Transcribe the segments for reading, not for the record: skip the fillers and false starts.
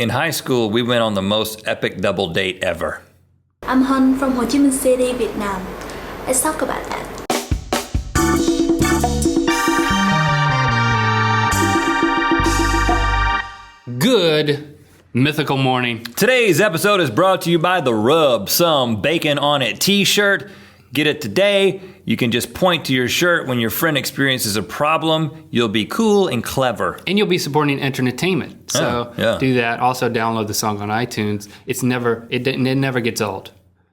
In high school, we went on the most epic double date ever. I'm Han from Ho Chi Minh City, Vietnam. Let's talk about that. Good mythical morning. Today's episode is brought to you by The Rub, some bacon on it t-shirt. Get it today. You can just point to your shirt when your friend experiences a problem. You'll be cool and clever. And you'll be supporting Internetainment. So yeah. Do that. Also download the song on iTunes. It never gets old.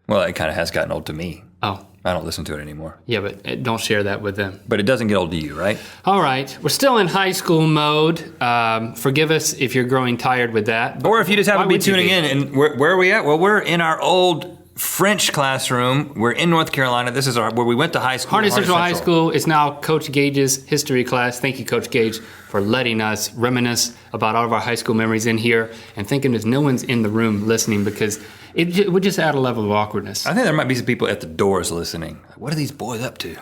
Well, it kind of has gotten old to me. Oh. I don't listen to it anymore. Yeah, but don't share that with them. But it doesn't get old to you, right? All right. We're still in high school mode. Forgive us if you're growing tired with that. Or if you just happen to be tuning in. And where are we at? Well, we're in our old French classroom. We're in North Carolina. This is where we went to high school. Harness Central High School is now Coach Gage's history class. Thank you, Coach Gage, for letting us reminisce about all of our high school memories in here and thinking that no one's in the room listening because it would just add a level of awkwardness. I think there might be some people at the doors listening. What are these boys up to?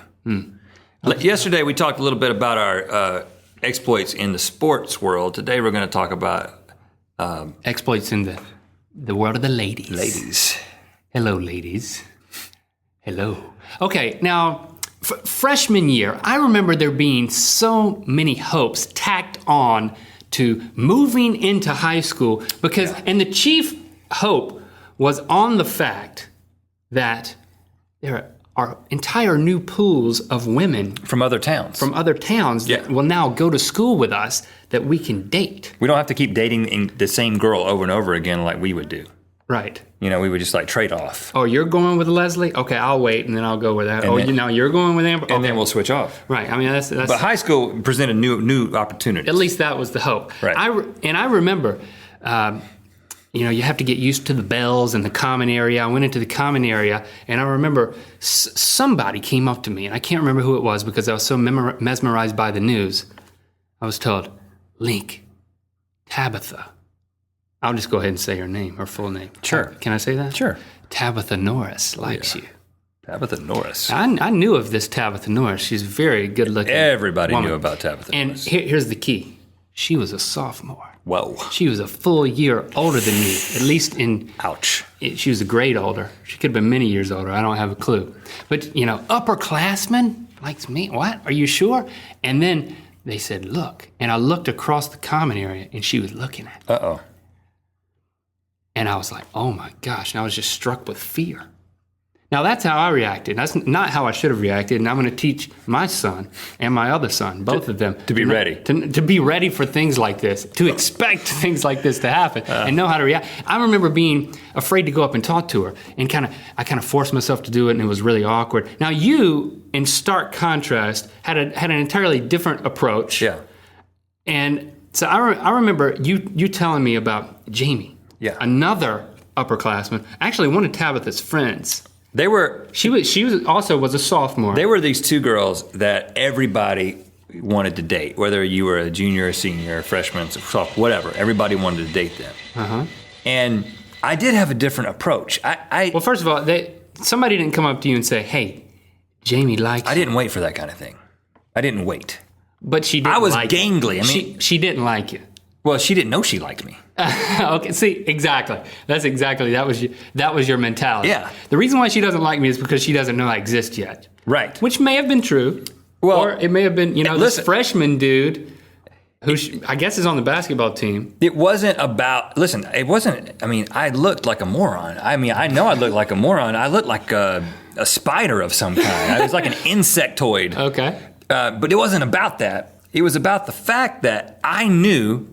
Yesterday, we talked a little bit about our exploits in the sports world. Today, we're going to talk about exploits in the world of the ladies. Ladies. Hello, ladies. Hello. Okay, now, freshman year, I remember there being so many hopes tacked on to moving into high school because, and the chief hope was on the fact that there are entire new pools of women from other towns. That will now go to school with us that we can date. We don't have to keep dating the same girl over and over again like we would do. Right. You know, we would just like trade off. Oh, you're going with Leslie? Okay, I'll wait and then I'll go with that. Now you're going with Amber? Okay. And then we'll switch off. Right. I mean, that's. But high school presented new opportunities. At least that was the hope. Right. I remember, you have to get used to the bells and the common area. I went into the common area and I remember somebody came up to me and I can't remember who it was because I was so mesmerized by the news. I was told, Link, Tabitha. I'll just go ahead and say her name, her full name. Sure. Can I say that? Sure. Tabitha Norris likes you. Tabitha Norris. I knew of this Tabitha Norris. She's very good looking. Everybody woman. knew about Tabitha Norris. And here's the key. She was a sophomore. Whoa. She was a full year older than me, at least in... Ouch. She was a grade older. She could have been many years older. I don't have a clue. But, upperclassmen likes me. What? Are you sure? And then they said, look. And I looked across the common area and she was looking at me. Uh-oh. And I was like, oh my gosh. And I was just struck with fear. Now, that's how I reacted. That's not how I should have reacted. And I'm going to teach my son and my other son, both of them. To be ready. To be ready for things like this, to expect things like this to happen and know how to react. I remember being afraid to go up and talk to her. And I kind of forced myself to do it, and it was really awkward. Now, you, in stark contrast, had an entirely different approach. Yeah. And so I remember you telling me about Jamie. Yeah. Another upperclassman, actually one of Tabitha's friends. She was also a sophomore. They were these two girls that everybody wanted to date, whether you were a junior, a senior, a freshman, sophomore, whatever. Everybody wanted to date them. Uh-huh. And I did have a different approach. Well, first of all, somebody didn't come up to you and say, "Hey, Jamie likes you." I didn't wait for that kind of thing. I didn't wait. But she didn't. I was like gangly. You. I mean, she didn't like you. Well, she didn't know she liked me. Okay, see, exactly. That was your mentality. Yeah. The reason why she doesn't like me is because she doesn't know I exist yet. Right. Which may have been true. Well, or it may have been, this freshman dude who I guess is on the basketball team. It wasn't, I mean, I looked like a moron. I mean, I know I looked like a moron. I looked like a spider of some kind. I was like an insectoid. Okay. But it wasn't about that. It was about the fact that I knew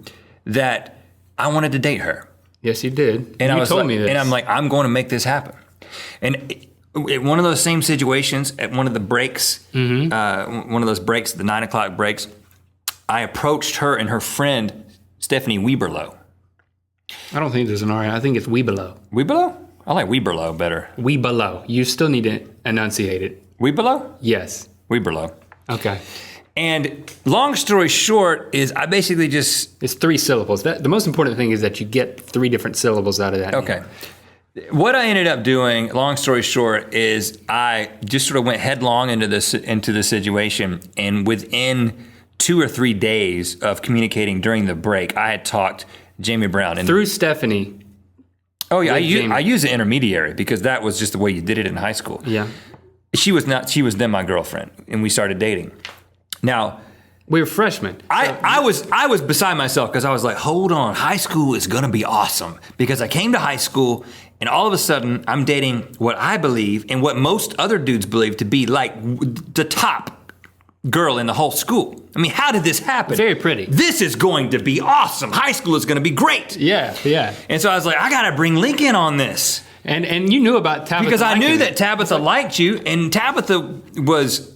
that I wanted to date her. Yes, you did. And you told me this. And I'm like, I'm going to make this happen. And one of those same situations, at one of the breaks, one of those breaks, the 9 o'clock breaks, I approached her and her friend, Stephanie Weberlow. I don't think there's an R. I think it's Weberlow. Weberlow? I like Weberlow better. Weberlow. You still need to enunciate it. Weberlow? Yes. Weberlow. Okay. And long story short is I basically just... It's 3 syllables. The most important thing is that you get 3 different syllables out of that. Okay. What I ended up doing, long story short, is I just sort of went headlong into the situation, and within 2 or 3 days of communicating during the break, I had talked Jamie Brown. And Through Stephanie. oh yeah, Jamie. I use an intermediary because that was just the way you did it in high school. Yeah. She was then my girlfriend, and we started dating. Now, We were freshmen. I was beside myself because I was like, hold on, high school is gonna be awesome. Because I came to high school and all of a sudden I'm dating what I believe and what most other dudes believe to be like the top girl in the whole school. I mean, how did this happen? Very pretty. This is going to be awesome. High school is gonna be great. Yeah, yeah. And so I was like, I gotta bring Link in on this. And you knew about Tabitha. Because I knew liking that it. Tabitha liked you, and Tabitha was,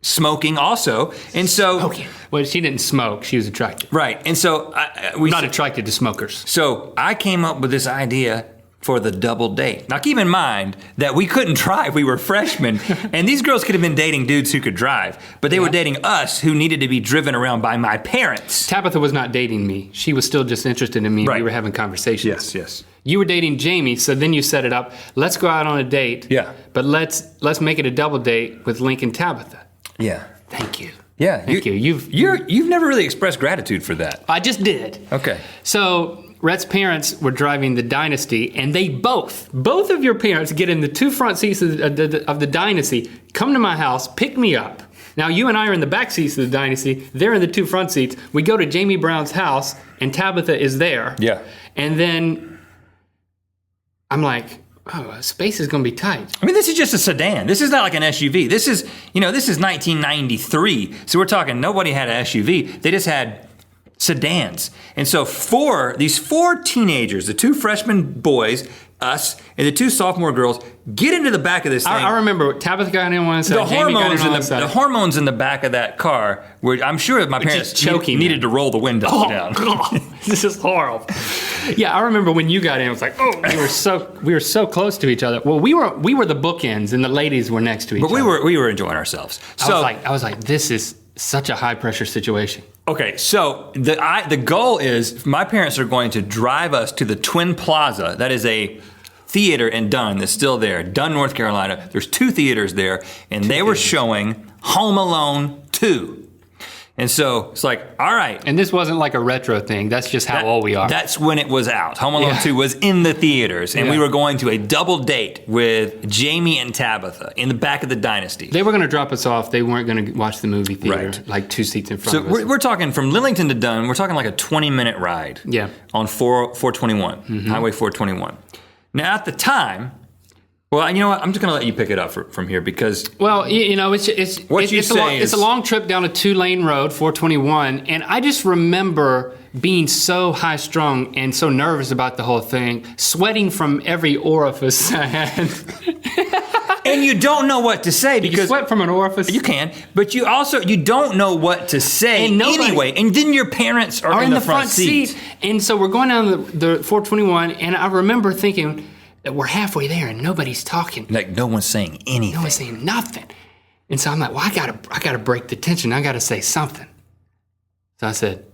smoking also. And so, Okay. Well, she didn't smoke. She was attractive. right. And so Not attracted to smokers. So I came up with this idea for the double date. Now keep in mind that we couldn't drive. We were freshmen, and these girls could have been dating dudes who could drive, but they were dating us who needed to be driven around by my parents. Tabitha was not dating me. She was still just interested in me. Right. We were having conversations. yes. You were dating Jamie, so then you set it up. Let's go out on a date. Yeah. But let's make it a double date with Link and Tabitha. Yeah. Thank you. Yeah. Thank you. You've never really expressed gratitude for that. I just did. Okay. So Rhett's parents were driving the Dynasty, and they both of your parents get in the two front seats of the Dynasty, come to my house, pick me up. Now you and I are in the back seats of the Dynasty. They're in the two front seats. We go to Jamie Brown's house, and Tabitha is there. Yeah. And then I'm like, oh, space is going to be tight. I mean, this is just a sedan. This is not like an SUV. This is 1993. So we're talking nobody had an SUV. They just had sedans. And so these four teenagers, the two freshman boys, us, and the two sophomore girls, get into the back of this thing. I remember Tabitha got in one side, Jamie got in on one side. The hormones in the back of that car, where I'm sure my parents choking needed to roll the windows down. This is horrible. Yeah, I remember when you got in. It was like, oh, we were so close to each other. Well, we were the bookends, and the ladies were next to each other. But we were enjoying ourselves. So I was like, this is such a high pressure situation. okay, so the goal is my parents are going to drive us to the Twin Plaza. That is a theater in Dunn that's still there, Dunn, North Carolina. There's two theaters there, and they were showing Home Alone 2. And so it's like, all right. And this wasn't like a retro thing. That's just how old we are. That's when it was out. Home Alone 2 was in the theaters, and we were going to a double date with Jamie and Tabitha in the back of the Dynasty. They were going to drop us off. They weren't going to watch the movie theater, Right. like two seats in front So of us. we're talking from Lillington to Dunn, we're talking like a 20-minute ride. Yeah. On 421, Highway 421. Now, at the time, well, you know what? I'm just going to let you pick it up from here because... Well, it's a long trip down a 2-lane road, 421, and I just remember being so high-strung and so nervous about the whole thing, sweating from every orifice I had. And you don't know what to say because... You sweat from an orifice? You can, but you don't know what to say anyway. And then your parents are in the front seat. And so we're going down the 421, and I remember thinking that we're halfway there and nobody's talking. Like no one's saying anything. No one's saying nothing. And so I'm like, well, I gotta break the tension. I gotta say something. So I said,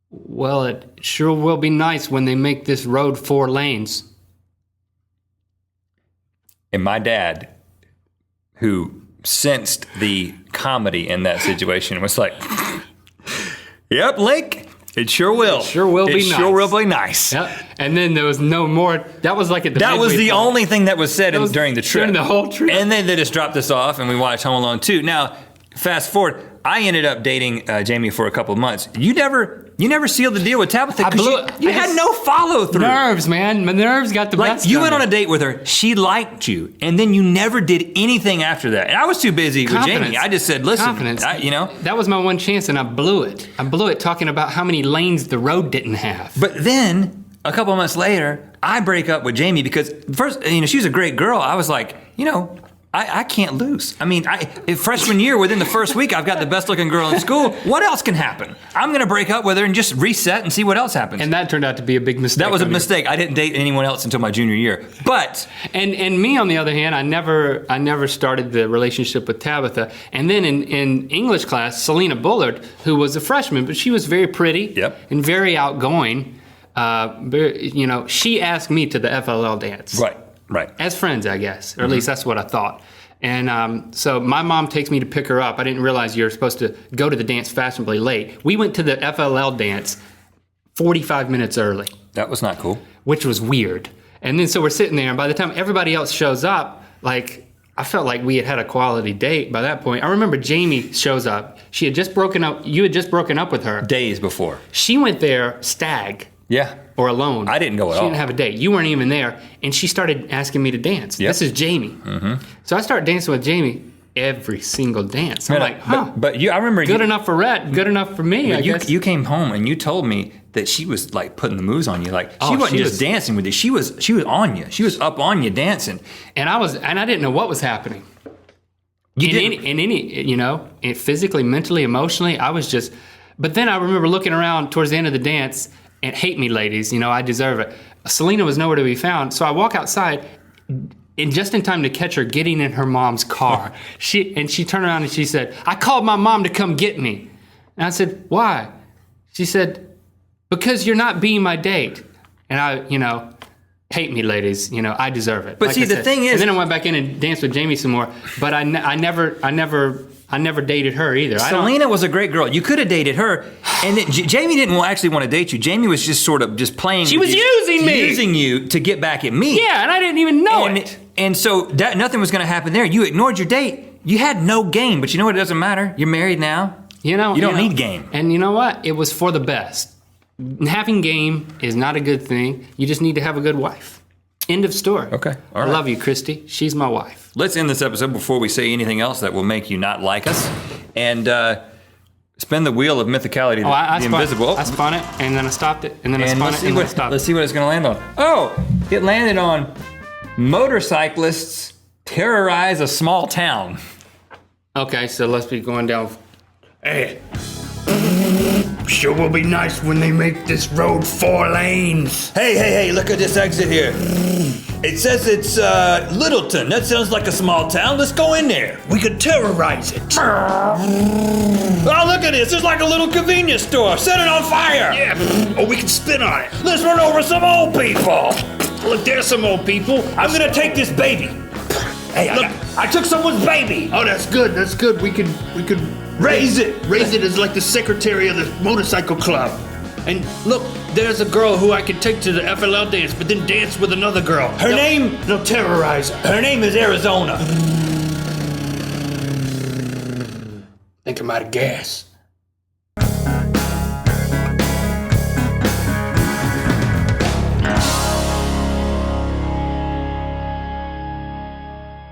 well, it sure will be nice when they make this road 4 lanes. And my dad, who sensed the comedy in that situation, was like, yep, Link, it sure will. It sure will be nice. It sure will be nice. Yep. And then there was no more. That was like at the That was the point. only thing that was said during the trip. During the whole trip. And then they just dropped us off and we watched Home Alone 2. Now, fast forward, I ended up dating Jamie for a couple of months. You never sealed the deal with Tabitha because you had no follow through. Nerves, man. My nerves got the best. You went on a date with her. She liked you, and then you never did anything after that. And I was too busy with Jamie. I just said, "Listen, that was my one chance, and I blew it. I blew it talking about how many lanes the road didn't have." But then a couple of months later, I break up with Jamie because first, she was a great girl. I was like, I can't lose. I mean, in freshman year, within the first week, I've got the best looking girl in school. What else can happen? I'm going to break up with her and just reset and see what else happens. And that turned out to be a big mistake. That was a mistake. I didn't date anyone else until my junior year. But and me on the other hand, I never started the relationship with Tabitha. And then in English class, Selena Bullard, who was a freshman, but she was very pretty and very outgoing. She asked me to the FLL dance. Right. As friends, I guess, or at least that's what I thought. And so my mom takes me to pick her up. I didn't realize you're supposed to go to the dance fashionably late. We went to the FLL dance 45 minutes early, That was not cool. which was weird. And then so we're sitting there, and by the time everybody else shows up, like I felt like we had a quality date by that point. I remember Jamie shows up. She had just broken up. You had just broken up with her. Days before. She went there stag Yeah. or alone. I didn't go at She all. didn't have a date. You weren't even there. And she started asking me to dance. Yep. This is Jamie. So I started dancing with Jamie every single dance. I'm like, huh. But I remember Good enough for Rhett, good enough for me, I guess. You came home and you told me that she was like putting the moves on you. Like she wasn't she just was- dancing with you. She was on you. She was up on you dancing. And I didn't know what was happening. Physically, mentally, emotionally, I was just. But then I remember looking around towards the end of the dance, and hate me, ladies, I deserve it. Selena was nowhere to be found, so I walk outside, and just in time to catch her getting in her mom's car. She turned around and she said, "I called my mom to come get me." And I said, "Why?" She said, "Because you're not being my date." And I, hate me, ladies. I deserve it. But Like see, I the said. thing is- and then I went back in and danced with Jamie some more. But I never dated her either. Selena was a great girl. You could have dated her, and then Jamie didn't actually want to date you. Jamie was just sort of just playing. She with was you, using me! using you to get back at me. Yeah, and I didn't even know it. And so nothing was going to happen there. You ignored your date. You had no game. But you know what? It doesn't matter. You're married now. You don't need game. And you know what? It was for the best. Having game is not a good thing. You just need to have a good wife. End of story. Okay. All I right. love you, Christy. She's my wife. Let's end this episode before we say anything else that will make you not like us. And spin the wheel of mythicality, the invisible. I spun it, and then I stopped it, and then I spun it, and then I stopped Let's it. see what it's going to land on. Oh, it landed on motorcyclists terrorize a small town. Okay, so let's be going down. Hey, sure will be nice when they make this road 4 lanes. Hey, look at this exit here. It says it's Littleton. That sounds like a small town. Let's go in there. We could terrorize it. Oh, look at this. It's like a little convenience store. Set it on fire. Yeah, or we can spin on it. Let's run over some old people. Look, there's some old people. I'm going to take this baby. Hey, Look, I took someone's baby. Oh, that's good. That's good. We could Raise it. raise it as like the secretary of the motorcycle club. And look, there's a girl who I could take to the FLL dance, but then dance with another girl. They'll terrorize her. Her name is Arizona. Think I'm out of gas.